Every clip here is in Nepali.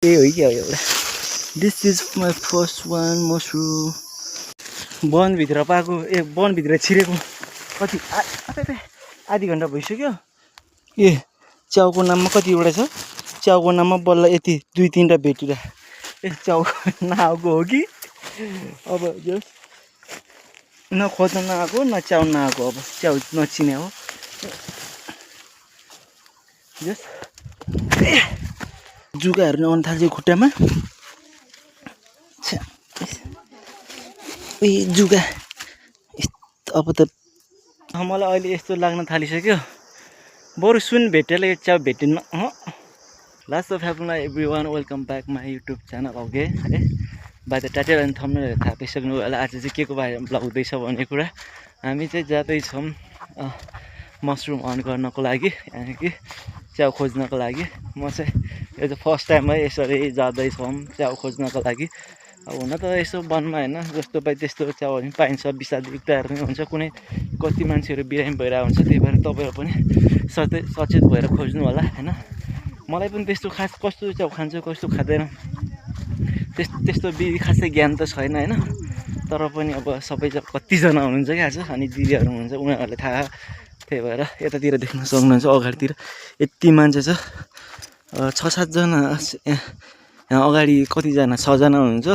ए हो क्या एउटा this is my first one mushroom वनभित्र पाएको वनभित्र छिरेको कति आधी घन्टा भइसक्यो ए च्याउको नाममा कतिवटा छ च्याउको नाममा बल्ल यति 2-3टा भेटिरह ए च्याउको नआएको हो कि अब जस न खोज्न नआएको न च्याउ नआएको अब च्याउ नचिने हो जस जुगाहरू आउनु थाल्छ खुट्टामा ए जुगा अब त मलाई अहिले यस्तो लाग्न थालिसक्यो बरु सुन भेटेले च्याउ भेटिन्न last of happen everyone welcome back my YouTube channel okay है by the title and thumbnail थाहा पाइसक्नु होला आज चाहिँ के को बारेमा ब्लग हुँदैछ भन्ने कुरा हामी चाहिँ जाँदैछौँ मसरुम हन्ट गर्नको लागि यानि कि च्याउ खोज्नको लागि म चाहिँ यो चाहिँ फर्स्ट टाइम है यसरी जाँदैछौँ च्याउ खोज्नको लागि अब हुन त यसो वनमा होइन जस्तो पाइ त्यस्तो च्याउहरू पनि पाइन्छ विषायुक्तहरू पनि हुन्छ कुनै कति मान्छेहरू बिरामी भइरहेको हुन्छ त्यही भएर तपाईँहरू पनि सचेत भएर खोज्नु होला होइन मलाई पनि त्यस्तो खास कस्तो च्याउ खान्छ कस्तो खाँदैन त्यस्तो खासै ज्ञान त छैन होइन तर पनि अब सबै कतिजना हुनुहुन्छ क्या आज अनि दिदीहरू हुनुहुन्छ उनीहरूले थाहा त्यही भएर यतातिर देख्न सक्नुहुन्छ अगाडितिर यति मान्छे छ 6-7 जना यहाँ अगाडि कतिजना 6 जना हुनुहुन्छ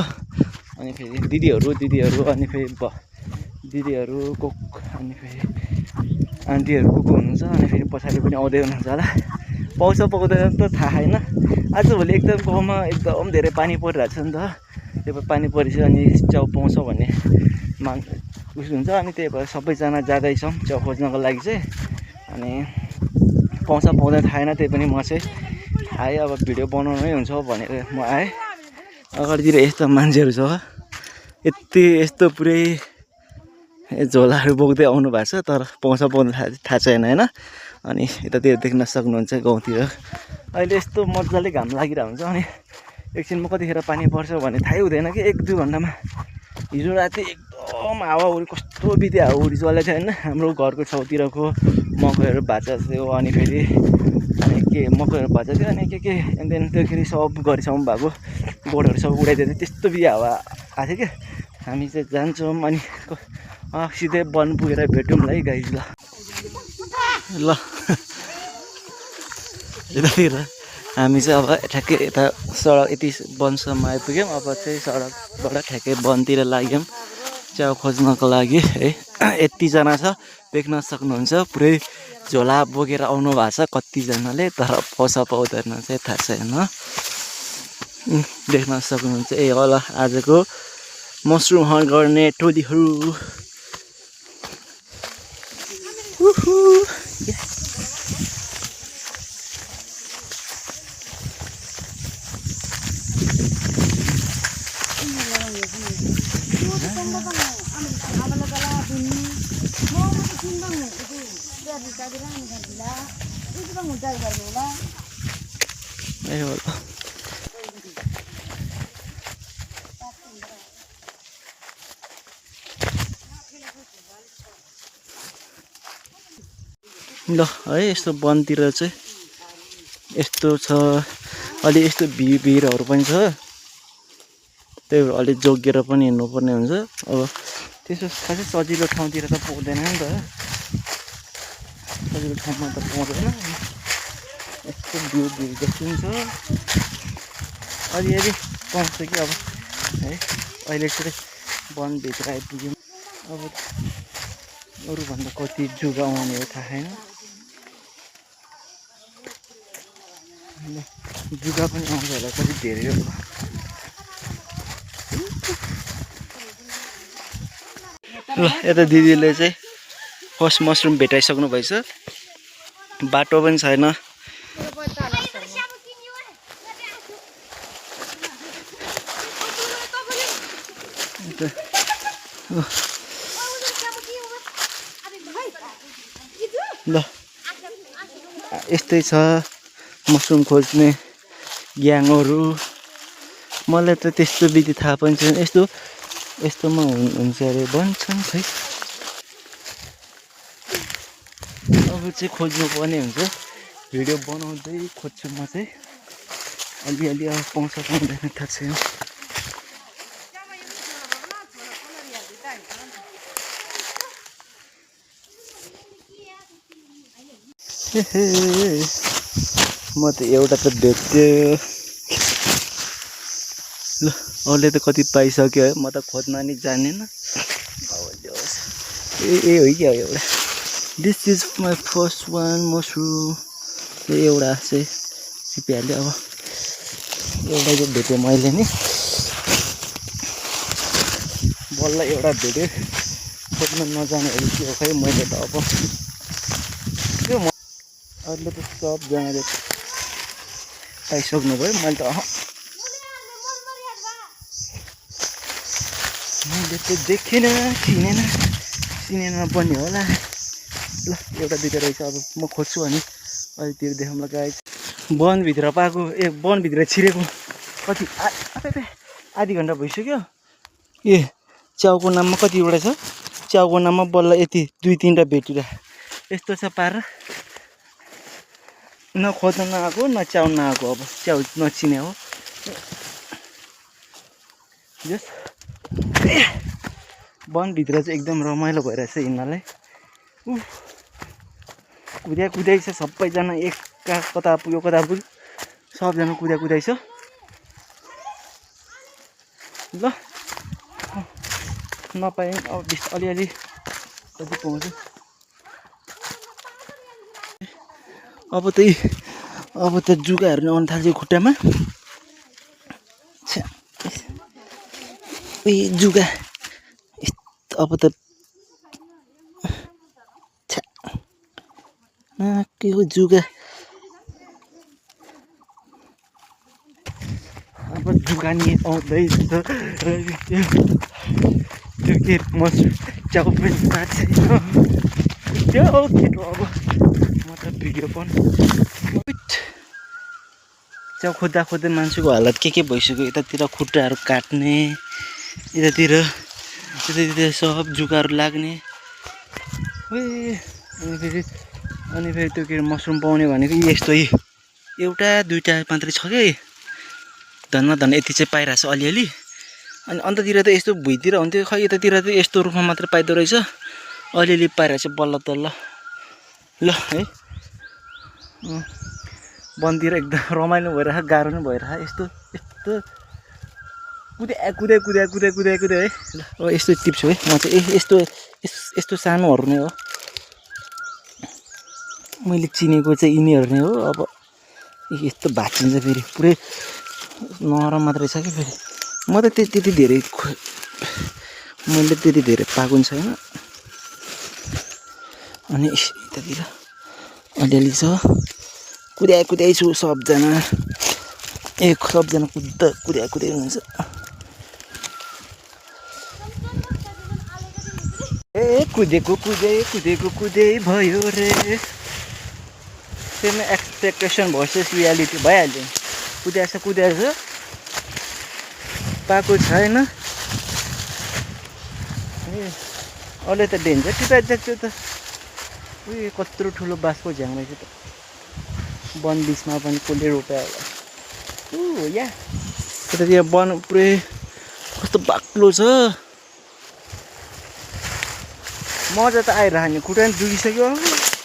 अनि फेरि दिदीहरू अनि फेरि दिदीहरू अनि फेरि आन्टीहरू को हुनुहुन्छ अनि फेरि पछाडि पनि आउँदै हुनुहुन्छ होला पाउँछ पाउँदैन त थाहा छैन आजभोलि एकदम गाउँमा एकदम धेरै पानी परिरहेको छ नि त त्यही भएर पानी परेपछि अनि च्याउ पाउँछ भन्ने उस हुन्छ अनि त्यही भएर सबैजना जाँदैछौँ च्याउ खोज्नको लागि चाहिँ अनि पाउँछ पाउँदैन थाहा छैन त्यही पनि म चाहिँ आएँ अब भिडियो बनाउनै हुन्छ भनेर म आएँ अगाडितिर यस्तो मान्छेहरू छ यस्तो पुरै झोलाहरू बोक्दै आउनु भएको छ तर पाउँछ पाउँदैन थाहा छैन होइन अनि यतातिर देख्न सक्नुहुन्छ गाउँतिर अहिले यस्तो मजाले घाम लागिरहेको हुन्छ अनि एकछिनमा कतिखेर पानी पर्छ भन्ने थाहै हुँदैन कि 1-2 घन्टामा हिजो राति एकदम हावाहुरी कस्तो बित्यो हावाहुरी चलेको थियो होइन हाम्रो घरको छेउतिरको मकैहरू भाँचा थियो अनि फेरि के मकैहरू भाँचा थियो अनि के एन्ड देन त्योखेरि सब गरिसम्म भएको बोर्डहरू सब उडाइदिएको थियो त्यस्तो बित्यो हावा आएको थियो क्या हामी चाहिँ जान्छौँ अनि सिधै वन पुगेर भेटौँ है गाइज ल यतातिर हामी चाहिँ अब ठ्याक्कै यता सडक यति वनसम्म आइपुग्यौँ अब चाहिँ सडकबाट ठ्याक्कै वनतिर लाग्यौँ च्याउ खोज्नको लागि है यतिजना छ देख्न सक्नुहुन्छ पुरै झोला बोकेर आउनु भएको छ कतिजनाले तर पाउँछ पाउँदैन चाहिँ थाहा छैन देख्न सक्नुहुन्छ ए होला आजको मसरुम हन्ट गर्ने टोलीहरू ल है यस्तो वनतिर चाहिँ यस्तो छ अलि यस्तो भिरहरू पनि छ त्यही भएर अलिक जोगिएर पनि हिँड्नुपर्ने हुन्छ अब त्यसो खासै सजिलो ठाउँतिर त पाउँदैन नि त सजिलो ठाउँमा त पाउँदैन यस्तो भिर जस्तो पनि छ अलि पाउँछ कि अब है अहिले चाहिँ वनभित्र आइपुग्यौँ अब अरूभन्दा कति जुगा आउने हो थाहा छैन जुगा पनि आउँछ होला कति धेरै हो ल यता दिदीले चाहिँ फर्स्ट मसरुम भेटाइसक्नु भएछ बाटो पनि छैन ल यस्तै छ मसरुम खोज्ने ग्याङहरू मलाई त त्यस्तो विधि थाहा पनि छैन यस्तोमा हुन्छ अरे भन्छन् खै अब चाहिँ खोज्नु पर्ने हुन्छ भिडियो बनाउँदै खोज्छु म चाहिँ अलिअलि अब पाउँछ पाउँदैन थाहा छैन। म त एउटा त भेट्यो। ल अरूले त कति पाइसक्यो है, म त खोज्न नि जानेन। ए हो क्या एउटा। This is my first one mushroom. एउटा चाहिँ सिपिहाल्यो। अब एउटा चाहिँ भेटेँ मैले नि, बल्ल एउटा भेटेँ। खोज्न नजानेहरू के हो खै, मैले त अब त्यो अरूले त सबजनाले पाइसक्नुभयो, मैले त मैले त देखेन, चिनेन पनि होला। ल एउटा दुइटा रहेछ, अब म खोज्छु अनि अलितिर देखाउँला गाइस। वनभित्र पाएको, वनभित्र छिरेको कति आधी घन्टा भइसक्यो। ए च्याउको नाममा कतिवटा छ, च्याउको नाममा बल्ल यति 2-3टा भेटिरह। यस्तो छ पारा, न खोज्न नआएको न च्याउ नआएको। अब च्याउ नचिने हो। जस वनभित्र चाहिँ एकदम रमाइलो भइरहेछ हिँड्नलाई। कुदाइ छ सबैजना, एक कता पुग्यो कता पुग्यो, सबजना कुदाइ छ। ल नपाए अब अलिअलि कति पाउँछ। अब त जुगाहरू आउनु थाल्छ खुट्टामा। जुगा अब त के हो जुगा। अब जुगानी आउँदैछ र त्यो के मसरुम च्याउ पनि पाएको छैन। त्यो केटो अब म त भिडियो च्याउ खोज्दा मान्छेको हालत के भइसक्यो। यतातिर खुट्टाहरू काट्ने, यतातिर सब जुगाहरू लाग्ने। अनि फेरि त्यो के मसरुम पाउने भनेको यस्तो एउटा दुइटा मात्रै छ कि धन्न यति चाहिँ पाइरहेछ अलिअलि। अनि अन्त्यतिर त यस्तो भुइँतिर हुन्थ्यो, खै यतातिर त यस्तो रूपमा मात्र पाइदो रहेछ। अलिअलि पाइरहेछ बल्ल तल्ल। ल है वनतिर एकदम रमाइलो भइरहेछ, गाह्रो नै भइरहेछ। यस्तो कुदाइ है। ल अब यस्तो टिप्छु है म चाहिँ। यस्तो सानोहरू नै हो मैले चिनेको चाहिँ, यिनीहरू नै हो। अब यस्तो भाँचिन्छ फेरि, पुरै नरम मात्रै छ कि फेरि। म त त्यति धेरै मैले त्यति धेरै पाएको छैन। अनि यतातिर अलिअलि छ, कुदाइ छु सबजना। सबजना कुदाइ हुनुहुन्छ। कुदेको भयो रे। त्यसमा एक्सपेक्टेसन भर्सेस रियालिटी भइहाल्यो। कुदाएछ पाएको छैन। अरूले त डेन्जर टिपाइदिएको थियो त। कत्रो ठुलो बाँसको झ्याङ रहेछ त। वन बिचमा पनि कसले रोप्यो होला। या यतातिर वन पुरै कस्तो बाक्लो छ। मजा त आइरह नि, खुट्टा पनि दुखिसक्यो।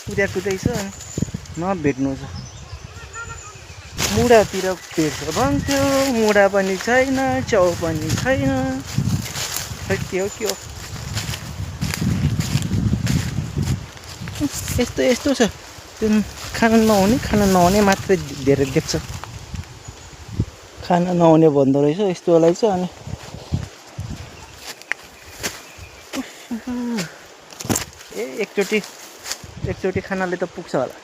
कुदाइ छ अनि नभेट्नु छ। मुढातिर भेट्छ भन्थ्यो, मुढा पनि छैन, च्याउ पनि छैन। खै के हो यस्तो छ। त्यो खान नहुने मात्रै धेरै देख्छ। खान नहुने भन्दो रहेछ यस्तोलाई चाहिँ। अनि एकचोटि खानाले त पुग्छ होला।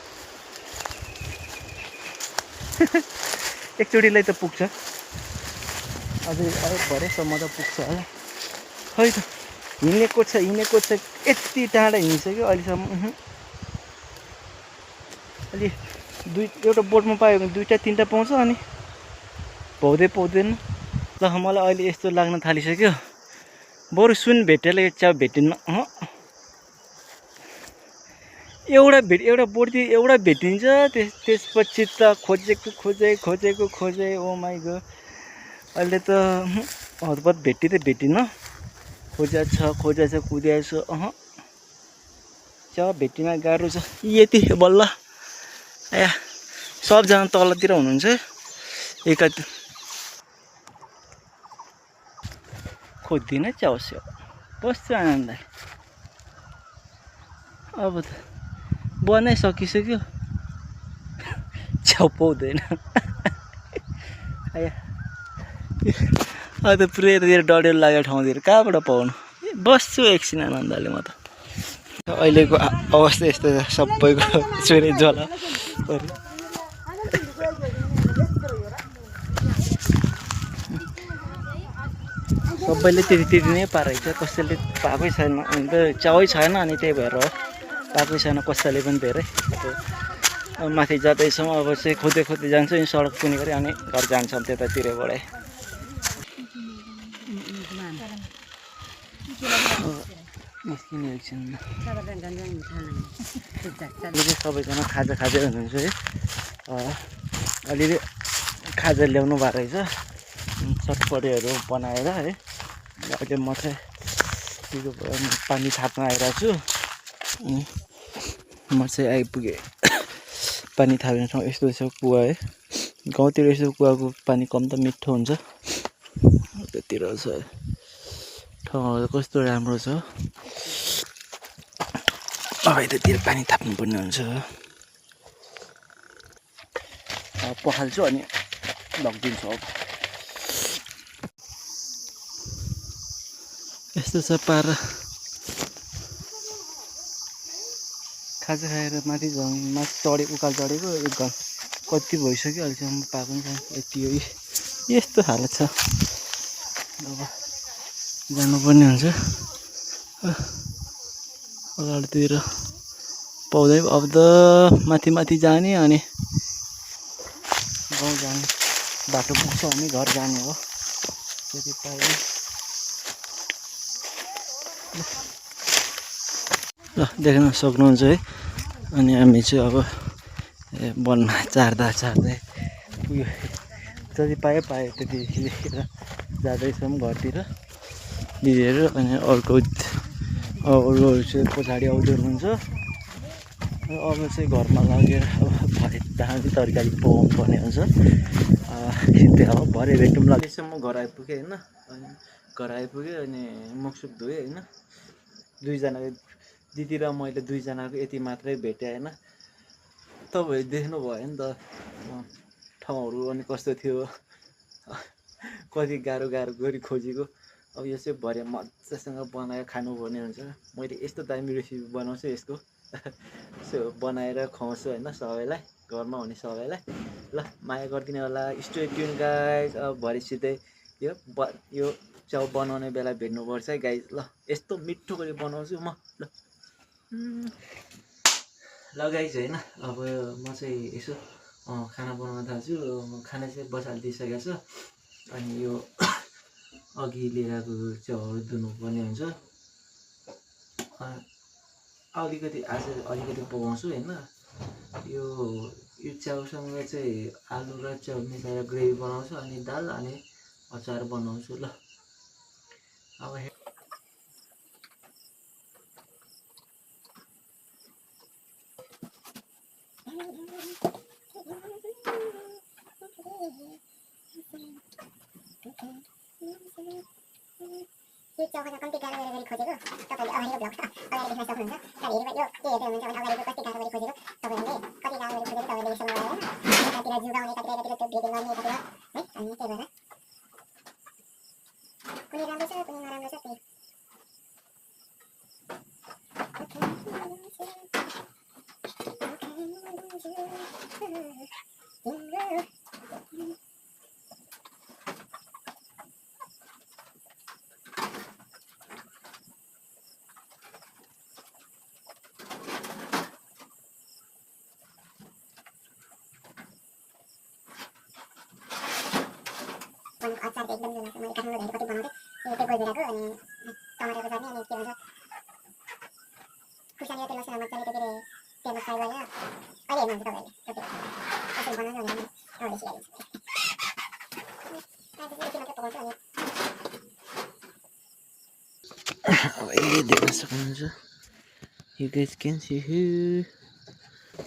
एकचोटिलाई त पुग्छ, अझै भरेसम्म त पुग्छ होला। खै त हिँडेको छ यति टाढा हिँडिसक्यो अहिलेसम्म। अलि एउटा बोटमा पायो भने 2-3टा पाउँछ, अनि पाउँदैन। ल मलाई अहिले यस्तो लाग्न थालिसक्यो, बरु सुन भेटेलाई च्याउ भेटिन्न। एउटा बोर्डी एउटा भेटिन्छ त्यसपछि त खोजेको ओ माइ गॉड अहिले त हतपत भेटिन खोजेछ कुदेछ च्या भेटिन गाह्रो छ यति बल्ल आया सबजना तलतिर हुनुहुन्छ एका खोज्दिन च्याउस्यो बस्छु आनन्दले अब त बनाइसकिसक्यो च्याउ पाउँदैन आया अब त पुरै यतातिर डढेर लागेको ठाउँतिर कहाँबाट पाउनु बस्छु एकछिन आनन्दले म त अहिलेको अवस्था यस्तो छ सबैको चोरे ज्वाला सबैले त्यति नै पारेको छ कसैले पाएकै छैन अन्त च्याउै छैन अनि त्यही भएर हो पाएकै छैन कसैले पनि धेरै अब माथि जाँदैछौँ अब चाहिँ खोज्दै जान्छौँ नि सडक पुनि गरी अनि घर जान्छौँ त्यतातिरबाटै निस्किने एकछिनमा सबैजना खाजा हुनुहुन्छ है अलिअलि खाजा ल्याउनु भएको रहेछ चटपटेहरू बनाएर है अहिले म चाहिँ पानी थाप्न आइरहेको छु म चाहिँ आइपुगेँ पानी थाप्ने ठाउँ यस्तो छ कुवा है गाउँतिर यस्तो कुवाको पानी कम त मिठो हुन्छ त्यतिर छ ठाउँहरू कस्तो राम्रो छ अब यतातिर पानी थाप्नुपर्ने हुन्छ पखाल्छु अनि लगिदिन्छु अब यस्तो छ पारा खाजा खाएर माथि चढेको उकाल चढेको एक घन्टा कति भइसक्यो अहिलेसम्म पाएको पनि छैन यति हो यस्तो हालत छ अब जानुपर्ने हुन्छ अगाडितिर पाउँदै अब त माथि जाने अनि गाउँ जाने बाटो पुग्छ अनि घर जाने हो त्यति पायो ल देख्न सक्नुहुन्छ है अनि हामी चाहिँ अब वनमा चार्दै उयो जति पायो त्यति लेखेर जाँदैछौँ घरतिर दिदीहरू अनि अरूहरू चाहिँ पछाडि आउँदै हुनुहुन्छ अब चाहिँ घरमा लगेर अब भरे दामी तरकारी पकाउनु पर्ने हुन्छ त्यही हो भरे भेटौँ लागेसम्म घर आइपुगेँ होइन अनि घर आइपुगेँ अनि मुखसुख धोएँ होइन दुईजनाको दिदी र मैले दुईजनाको यति मात्रै भेटेँ होइन तपाईँहरू देख्नुभयो नि त ठाउँहरू अनि कस्तो थियो कति गाह्रो गरी खोजेको अब यो चाहिँ भरे मजासँग बनाएर खानुपर्ने हुन्छ मैले यस्तो दामी रेसिपी बनाउँछु यसको यसो बनाएर खुवाउँछु होइन सबैलाई घरमा हुने सबैलाई ल माया गरिदिनु होला स्टे ट्युन गाइज अब भरेसितै यो च्याउ बनाउने बेला भेट्नुपर्छ है गाइज ल यस्तो मिठो गरी बनाउँछु म ल गाइज होइन अब म चाहिँ यसो खाना बनाउन थाल्छु खाना चाहिँ बसालिदिइसकेको छ अनि यो अघि लिएर आएको च्याउहरू धुनुपर्ने हुन्छ अलिकति पकाउँछु होइन यो च्याउसँग चाहिँ आलु र च्याउ मिसाएर ग्रेभी बनाउँछु अनि दाल अनि अचार बनाउँछु ल अब यो च्याउको कम्ती गाह्रो गरी खोजेको तपाईँले अगाडिको ब्लग अगाडि देख्न सक्नुहुन्छ त्यहाँनिर यो के हेर्दै हुनुहुन्छ भने अगाडिको कति गाह्रो गरी खोजेको तपाईँहरूले कति गाह्रो गरी खोजेको तपाईँले यसो गरेर यतातिर जुगाउने यतातिर त्यो भेटिङ गर्ने यतातिर है अनि त्यही भएर कुनै राम्रो छ कुनै नराम्रो छ त्यही अचार एकदम यो लाग्छ मैले काठमाडौँ कति बनाउँथेँ त्यो गोलभिडाको अनि टमाटरको चटनी अनि के भन्छ खुर्सानीको तेल मसला मजाले तेलमा फ्राई गरेर अहिले हेर्नुहुन्छ तपाईँहरूले कसरी बनाउनु भनेर तपाईँहरूले सिकाइदिन्छु। आज चाहिँ यति मात्र पकाउँछु। अनि अब यही देख्न सक्नुहुन्छ you guys can see here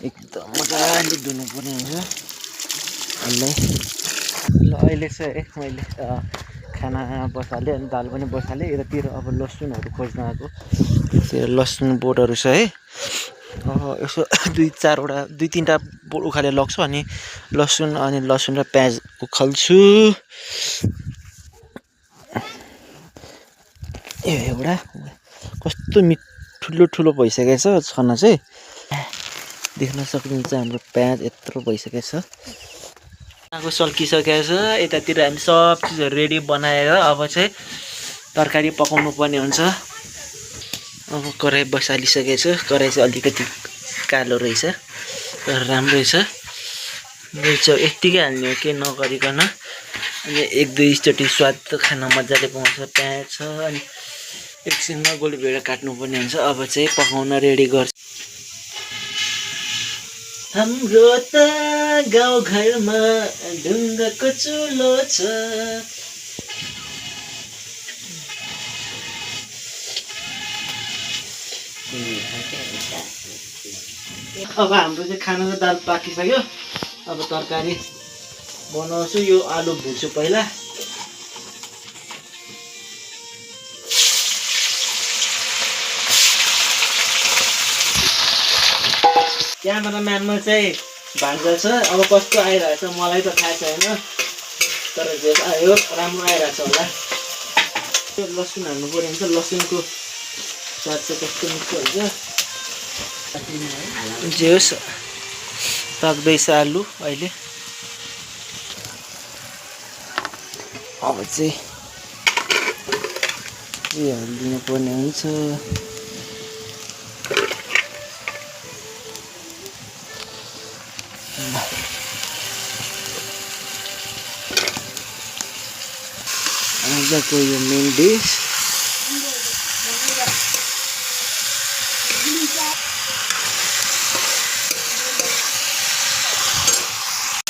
एकदम मजाले धुनुपर्ने हुन्छ यसलाई। ल अहिले चाहिँ है मैले खाना बसालेँ अनि दाल पनि बसालेँ। यतातिर अब लसुनहरू खोज्न आएको। यतातिर लसुन बोटहरू छ है। यसो 2-3वटा बोट उखालेर लग्छु अनि लसुन र प्याज उखाल्छु। यो एउटा कस्तो ठुलो भइसकेको छ छना चाहिँ देख्न सक्नुहुन्छ। हाम्रो प्याज यत्रो भइसकेको छ। खानाको सल्किसकेको छ। यतातिर हामी सब चिजहरू रेडी बनाएर अब चाहिँ तरकारी पकाउनु पर्ने हुन्छ। अब कराई बसालिसकेको छु। कराई चाहिँ अलिकति कालो रहेछ तर राम्रै छ। यत्तिकै हाल्ने हो केही नगरिकन। अनि 1-2 स्वाद खान मजाले पाउँछ। प्याज छ अनि एकछिनमा गोलभेडा काट्नुपर्ने हुन्छ। अब चाहिँ पकाउन रेडी गर्छ। हाम्रो त गाउँघरमा ढुङ्गाको चुलो छ। अब हाम्रो चाहिँ खाना र दाल पाकिसक्यो। अब तरकारी बनाउँछु। यो आलु भुट्छु पहिला। क्यामेराम्यानमा चाहिँ भान्जा छ। अब कस्तो आइरहेछ मलाई त थाहा छैन तर जे आयो राम्रो आइरहेछ होला। त्यो लसुन हाल्नु पर्यो हुन्छ। लसुनको स्वाद चाहिँ कस्तो मिठो हुन्छ। जे होस् पाक्दैछ आलु अहिले। अब चाहिँ यो हालिदिनु पर्ने हुन्छ। आजको यो मेन डिस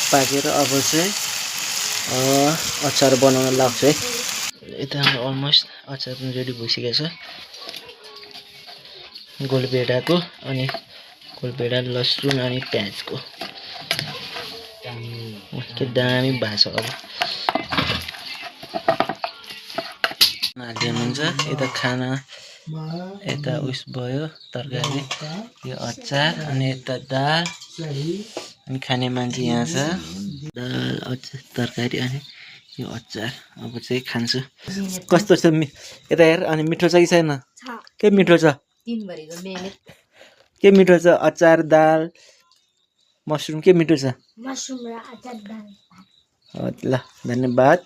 पाकेर अब चाहिँ अचार बनाउन लाग्छ है। यता अलमोस्ट अचार पनि रेडी भइसकेको छ गोलभेडाको। अनि गोलभेडा लसुन अनि प्याजको के दामी भएको छ। अब हाल्नुहुन्छ यता खाना यता उस भयो तरकारी यो अचार अनि यता दाल अनि खाने मान्छे यहाँ छ। दाल अचार तरकारी अनि यो अचार। अब चाहिँ खान्छु। कस्तो छ यता हेर। अनि मिठो छ कि छैन? के मिठो छ? के मिठो छ? अचार दाल मसरुम के मिठो छ? मसरुम र अचार दाल। ल धन्यवाद।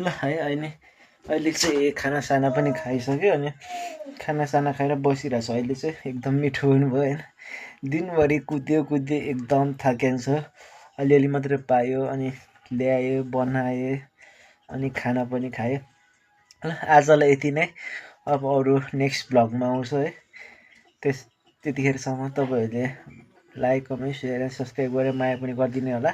ल है अहिले चाहिँ खानासाना पनि खाइसक्यो। अनि खानासाना खाएर बसिरहेको छु। अहिले चाहिँ एकदम मिठो हुनुभयो होइन। दिनभरि कुद्यो एकदम थाकिन्छ। अलिअलि मात्रै पायो अनि ल्यायो बनायो अनि खाना पनि खायो। ल आजलाई यति नै। अब अरू नेक्स्ट भ्लगमा आउँछ है। त्यतिखेरसम्म तपाईँहरूले like comment share and subscribe गरेर माया पनि गरिदिनु होला।